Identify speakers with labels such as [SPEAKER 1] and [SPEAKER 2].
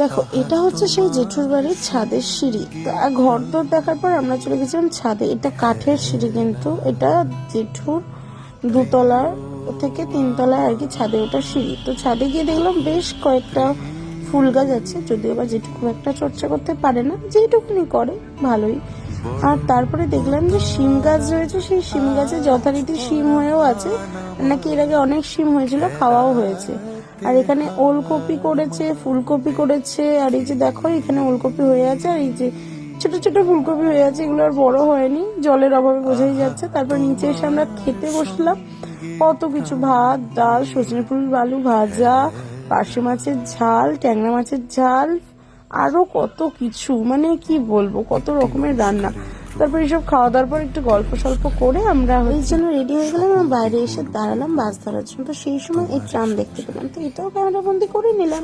[SPEAKER 1] দেখো এটা হচ্ছে সেই জেঠুর বাড়ির ছাদের সিঁড়ি। ঘর দর দেখার পর আমরা চলে গেছিলাম ছাদে। এটা কাঠের সিঁড়ি, কিন্তু এটা জেঠুর দুতলার থেকে তিনতলায় আর কি ছাদে ওটা সিঁড়ি। তো ছাদে গিয়ে দেখলাম বেশ কয়েকটা ফুল গাছ আছে, যদিও বা জেঠু খুব একটা চর্চা করতে পারে না, যেটুকুনি করে ভালোই। আর তারপরে দেখলাম যে শিম গাছ রয়েছে, সেই শিম গাছে যথারীতি শিম হয়েও আছে, নাকি এর আগে অনেক শিম হয়েছিল, খাওয়াও হয়েছে। আর এখানে ওলকপি করেছে, ফুলকপি করেছে, আর এই যে দেখো এখানে ওলকপি হয়ে আছে, আর এই যে ছোট ছোট ফুলকপি হয়ে আছে, এগুলো আর বড় হয়নি, জলের অভাবে বোঝাই যাচ্ছে। তারপর নিচে এসে আমরা খেতে বসলাম, কত কিছু, ভাত ডাল, সজনে ফুল আলু ভাজা, পার্শে মাছের ঝাল, ট্যাংরা মাছের ঝাল, আরো কত কিছু, মানে কি বলবো, কত রকমের রান্না। তারপর এইসব খাওয়া দাওয়ার পর একটু গল্প সল্প করে আমরা ওই জন্য রেডি হয়ে গেলাম, আমরা বাইরে এসে দাঁড়ালাম বাস ধরার জন্য। তো সেই সময় এই ট্রাম দেখতে পেলাম, তো এটাও ক্যামেরা বন্দি করে নিলাম।